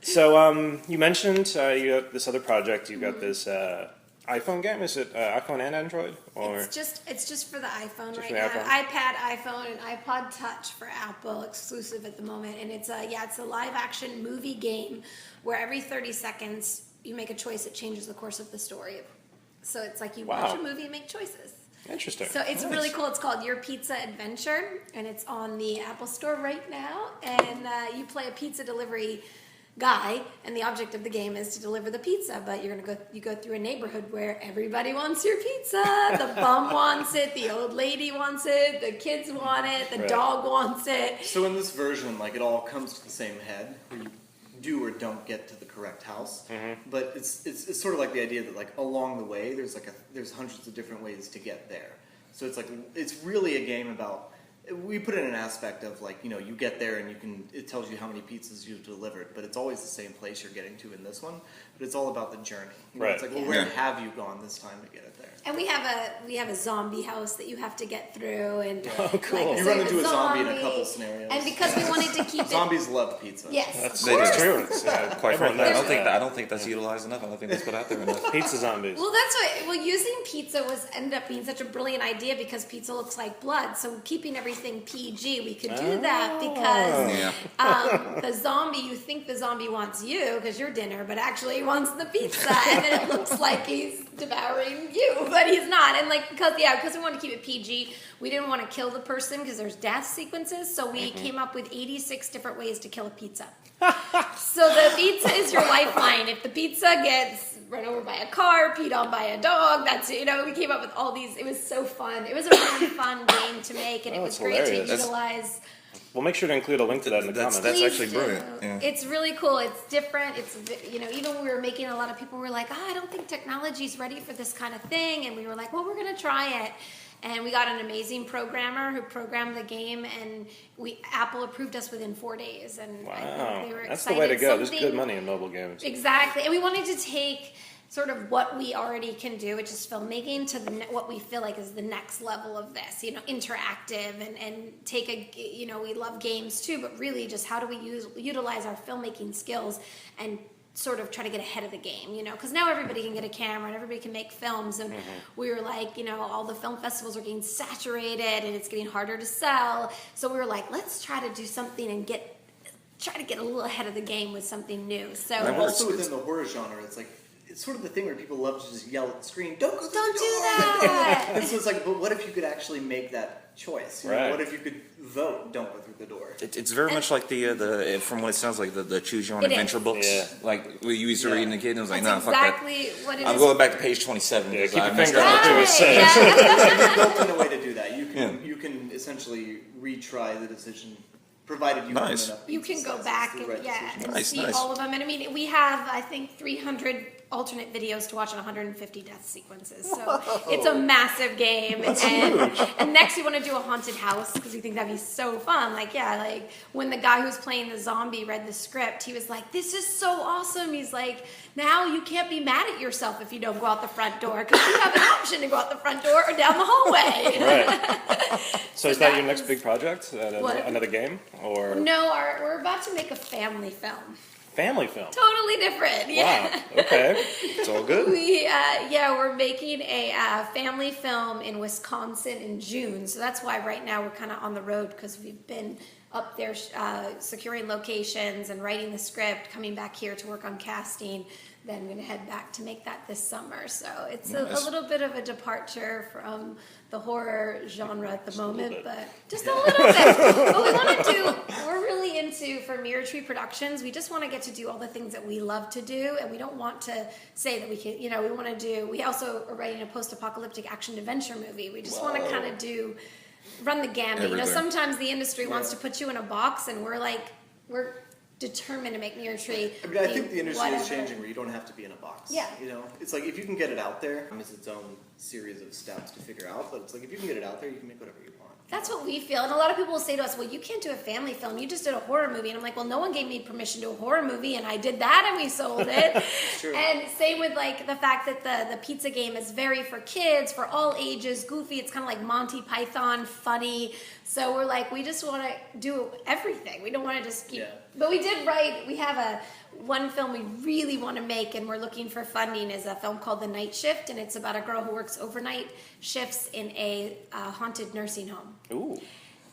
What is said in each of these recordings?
So you mentioned you have this other project. You've got this iPhone game. Is it iPhone and Android? Or it's just for the iPhone just right now. iPhone? iPad, iPhone, and iPod Touch for Apple exclusive at the moment. And it's a live action movie game where every 30 seconds you make a choice that changes the course of the story. So it's like you watch a movie and make choices. Interesting. So it's really cool. It's called Your Pizza Adventure, and it's on the Apple Store right now. And you play a pizza delivery guy, and the object of the game is to deliver the pizza. But you go through a neighborhood where everybody wants your pizza. The bum wants it, the old lady wants it, the kids want it, the dog wants it. So in this version, like, it all comes to the same head, where you do or don't get to the correct house. But it's sort of like the idea that, like, along the way there's hundreds of different ways to get there. So it's like it's really a game about, we put in an aspect of, like, you know, you get there and it tells you how many pizzas you've delivered, but it's always the same place you're getting to in this one. But it's all about the journey. You know, it's like, well, where have you gone this time to get it there? And we have a zombie house that you have to get through, and cool. like, You so run into a zombie in a zombie, couple scenarios. And because we wanted to keep Zombies love pizza. Yes, That's true. It's, Quite frankly, everyone knows I don't think that's utilized enough. I don't think that's put out there enough. Pizza zombies. Well, that's what. Well, using pizza ended up being such a brilliant idea because pizza looks like blood. So keeping everything PG, we could do that because the zombie. You think the zombie wants you because you're dinner, but actually he wants the pizza, and then it looks like he's devouring you, but he's not. And like because we wanted to keep it PG, we didn't want to kill the person because there's death sequences. So we came up with 86 different ways to kill a pizza. So the pizza is your lifeline. If the pizza gets run over by a car, peed on by a dog, we came up with all these. It was so fun. It was a really fun game to make, and it was great hilarious. to utilize. We'll make sure to include a link to that in the comments. That's actually Please brilliant. do. Yeah. It's really cool. It's different. It's, even when we were making, a lot of people were like, I don't think technology's ready for this kind of thing. And we were like, well, we're going to try it. And we got an amazing programmer who programmed the game, and Apple approved us within 4 days. And I think they were excited. That's the way to go. There's good money in mobile games. Exactly. And we wanted to take sort of what we already can do, which is filmmaking, to what we feel like is the next level of this, interactive and take we love games too, but really just how do we utilize our filmmaking skills and sort of try to get ahead of the game, because now everybody can get a camera and everybody can make films, and we were like, all the film festivals are getting saturated and it's getting harder to sell. So we were like, let's try to do something and try to get a little ahead of the game with something new. So And also within the horror genre, it's sort of the thing where people love to just yell at the screen, don't do that. And so it's like, but what if you could actually make that choice? Right. What if you could vote, don't go through the door? It's very much like the from what it sounds like, the choose your own adventure books. Yeah. Like we used to read in the kid, and I was like, that's nah, fuck exactly that. what it I'm is. going back to page 27. Yeah, because keep I your messed finger up. on it. Right. There's built in a way to do that. You can essentially retry the decision, provided you Nice. enough You can go sizes back to and write decisions. Nice, see nice. all of them. And I mean, we have, I think, 300 alternate videos to watch and 150 death sequences. So it's a massive game. And next we want to do a haunted house because we think that'd be so fun. Like when the guy who's playing the zombie read the script, he was like, this is so awesome. He's like, now you can't be mad at yourself if you don't go out the front door because you have an option to go out the front door or down the hallway. Right. So is that your next big project? Another game? Or No, we're about to make a family film. family film? Totally different. Yeah. Wow. Okay. It's all good. We're making a family film in Wisconsin in June. So that's why right now we're kind of on the road because we've been up there securing locations and writing the script, coming back here to work on casting. Then I'm going to head back to make that this summer. So it's a little bit of a departure from the horror genre at the moment, but just a little bit. But we want to do, we're really into, for Mirror Tree Productions, we just want to get to do all the things that we love to do, and we don't want to say that we can, we want to do, we also are writing a post-apocalyptic action-adventure movie. We just want to kind of run the gamut. Everywhere. Sometimes the industry wants to put you in a box, and we're determined to make Mirror Tree. I think the industry is changing where you don't have to be in a box. Yeah. It's like if you can get it out there, it's its own series of steps to figure out, but it's like if you can get it out there, you can make whatever you want. That's what we feel. And a lot of people will say to us, well, you can't do a family film. You just did a horror movie. And I'm like, well, no one gave me permission to do a horror movie, and I did that, and we sold it. True. And same with the fact that the pizza game is very for kids, for all ages, goofy. It's kind of like Monty Python, funny. So we're like, we just want to do everything. We don't want to just keep But we did write. We have one film we really want to make, and we're looking for funding. Is a film called The Night Shift, and it's about a girl who works overnight shifts in a haunted nursing home. Ooh.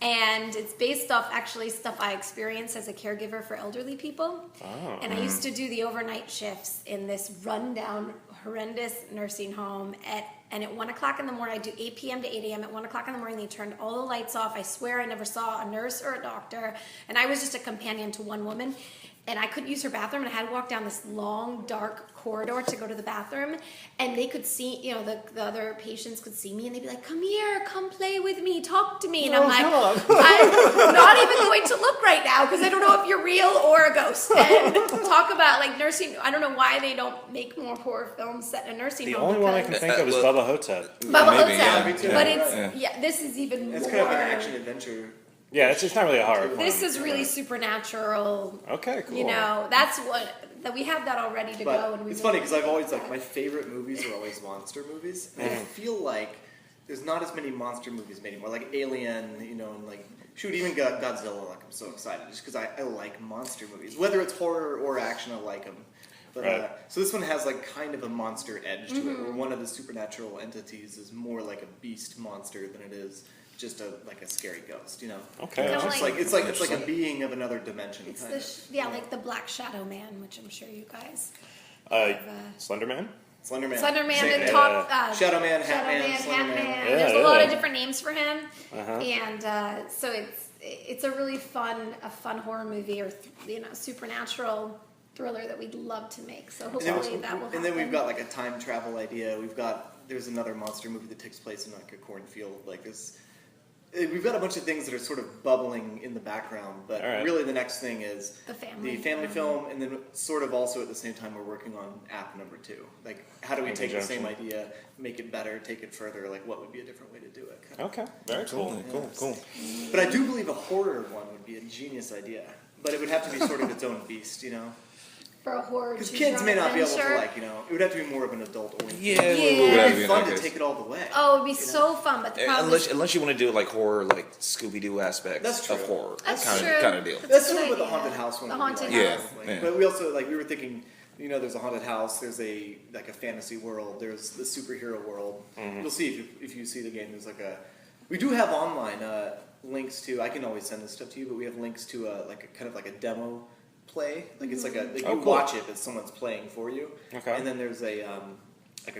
And it's based off actually stuff I experienced as a caregiver for elderly people. Oh. And I used to do the overnight shifts in this rundown, horrendous nursing home. And at 1 o'clock in the morning, I do 8 p.m. to 8 a.m. At 1 o'clock in the morning, they turned all the lights off. I swear I never saw a nurse or a doctor. And I was just a companion to one woman. And I couldn't use her bathroom, and I had to walk down this long, dark corridor to go to the bathroom. And they could see, the other patients could see me, and they'd be like, "Come here, come play with me, talk to me." And I'm like, "I'm not even going to look right now because I don't know if you're real or a ghost." And talk about like nursing. I don't know why they don't make more horror films set in a nursing The home. only one I can think of is Bubba Hotep. Bubba Maybe, Hotep. yeah, me too. But it's this is even It's more. kind of an action adventure. Yeah, it's not really a horror film. This is really supernatural. Okay, cool. That's that we have that all ready to go. And It's funny because I've always my favorite movies are always monster movies, and I feel like there's not as many monster movies made anymore. Like Alien, and like even Godzilla. Like I'm so excited just because I like monster movies, whether it's horror or action. I like them. But, Right. So this one has like kind of a monster edge to it, where one of the supernatural entities is more like a beast monster than it is just a scary ghost. Okay. Kinda It's like a being of another dimension. It's kind of. like the Black Shadow Man, which I'm sure you guys. Slender Man? Slenderman. Slenderman Same and name. top. Shadow Man, Hat Shadow Man, Man, Slender Hat Man. Man. Yeah, There's a lot of yeah. different names for him, Uh-huh. and so it's a really fun horror movie or supernatural thriller that we'd love to make. So hopefully that will happen. And then we've got like a time travel idea. There's another monster movie that takes place in like a cornfield. Like this, we've got a bunch of things that are sort of bubbling in the background. But All right. really, the next thing is The family film, and then sort of also at the same time we're working on app number 2. Like, how do we In take the same conjunction. idea, make it better, take it further? Like, what would be a different way to do it? Kind of. Okay, very cool. Cool. But I do believe a horror one would be a genius idea. But it would have to be sort of its own beast, for a horror. Because choose kids your may own not be able to adventure. it would have to be more of an adult oriented. Yeah, Yeah. It would be fun to okay. take it all the way. Oh, it'd be so fun, but the problem is Unless you want to do like horror, like Scooby Doo aspects That's true. of horror, That's kind true. of deal. That's a sort of good what the idea. haunted house one The would be haunted like. house. Like, But we also we were thinking, there's a haunted house, there's a fantasy world, there's the superhero world. You'll see if you see the game. There's we do have online links to. I can always send this stuff to you, but we have links to a demo play. Like it's you cool. watch it, but someone's playing for you. Okay. And then there's a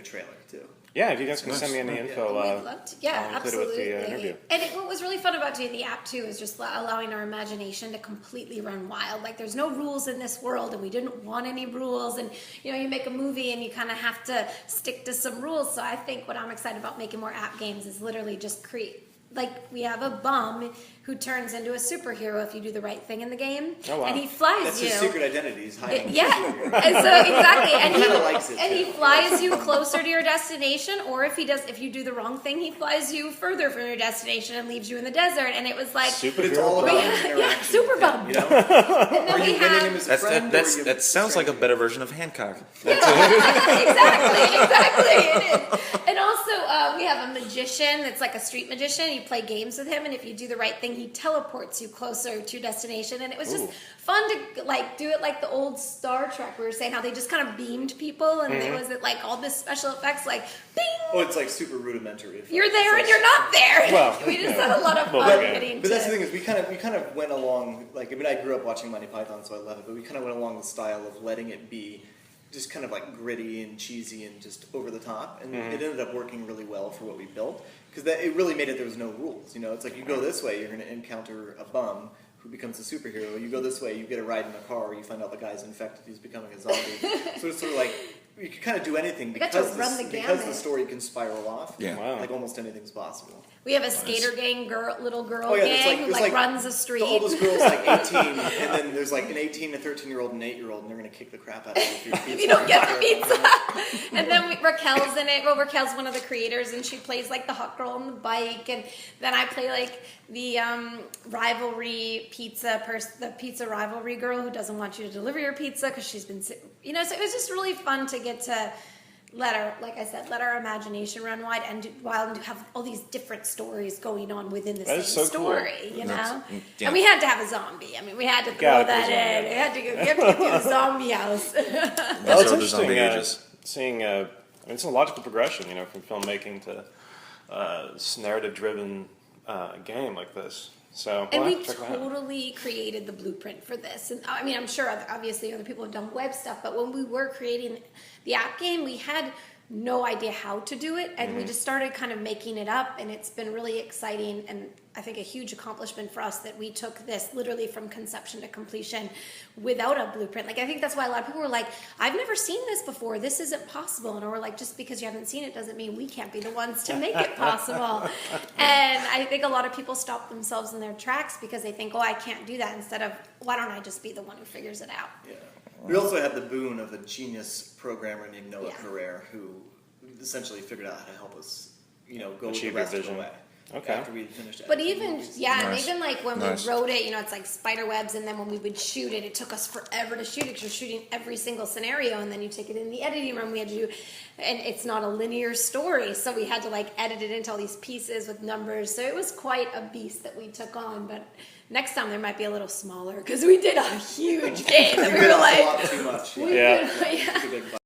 trailer too. Yeah, if you guys can send me any info, We'd love to. Yeah, I'll include it with absolutely. the interview. And what was really fun about doing the app too is just allowing our imagination to completely run wild. Like there's no rules in this world, and we didn't want any rules. And you make a movie, and you kind of have to stick to some rules. So I think what I'm excited about making more app games is literally just create. Like we have a bum who turns into a superhero if you do the right thing in the game, Oh, wow. and he flies That's you. his secret identity. He's hiding. Yeah, and so exactly, and He kinda likes it, he too. flies you closer to your destination, or if you do the wrong thing, he flies you further from your destination and leaves you in the desert. And it was like, But it's all about Yeah, interaction. super with bum. him, and then Are we you winning him have as a friend? That sounds like a better version of Hancock. exactly it is. And also we have a magician that's like a street magician. You play games with him, and if you do the right thing, he teleports you closer to your destination. And it was just fun to do it like the old Star Trek. We were saying how they just kind of beamed people, and it was all this special effects, like bing. Oh, it's like super rudimentary. You're there and you're not there. Well, we just yeah. had a lot of Well, fun okay. getting But that's the to. thing is we kind of went along I grew up watching Monty Python, so I love it. But we kind of went along the style of letting it be just kind of like gritty and cheesy and just over the top, and it ended up working really well for what we built because it really made it. There was no rules. It's like you go this way, you're going to encounter a bum who becomes a superhero. You go this way, you get a ride in a car, you find out the guy's infected, he's becoming a zombie. So it's sort of like you can kind of do anything got to because run the because the gamut. story can spiral off. Yeah. Wow. Like almost anything's possible. We have a skater gang, little girl Oh, yeah, gang it's who like runs the street. The oldest girl's like 18, and then there's like an 18, a 13-year-old, and an 8-year-old, and they're gonna kick the crap out of you if you don't get the pizza. And then Raquel's in it. Well, Raquel's one of the creators, and she plays like the hot girl on the bike. And then I play like the rivalry the pizza rivalry girl who doesn't want you to deliver your pizza because she's been, so it was just really fun to get to let our imagination run wild and have all these different stories going on within the That same is so cool. story, you know? yeah. And we had to have a zombie. I mean, we had to throw Gotta that put a zombie in. in. We had to get through the zombie house. Well, Those it's are the interesting zombie ages. seeing. I mean, it's a logical progression, from filmmaking to narrative-driven game like this. So, And we'll we have to check that out. totally created the blueprint for this. And I mean, I'm sure obviously other people have done web stuff, but when we were creating the app game, we had no idea how to do it. And we just started kind of making it up. And it's been really exciting. And I think a huge accomplishment for us that we took this literally from conception to completion without a blueprint. Like, I think that's why a lot of people were like, I've never seen this before. This isn't possible. And we're like, just because you haven't seen it doesn't mean we can't be the ones to make it possible. And I think a lot of people stop themselves in their tracks because they think, oh, I can't do that, instead of, why don't I just be the one who figures it out? Yeah. We also had the boon of a genius programmer named Noah Yeah. Carrere, who essentially figured out how to help us, go Achieve the your rest of the vision. way. Okay. After we finished But editing even, movies. yeah, Nice. and even like when Nice. we wrote it, it's like spider webs, and then when we would shoot it, it took us forever to shoot it because you're shooting every single scenario, and then you take it in the editing room. We had to do, and it's not a linear story, so we had to like edit it into all these pieces with numbers. So it was quite a beast that we took on. But next time there might be a little smaller because we did a huge game. And we bit were off a like, lot too much. we Yeah. did- yeah. Too big.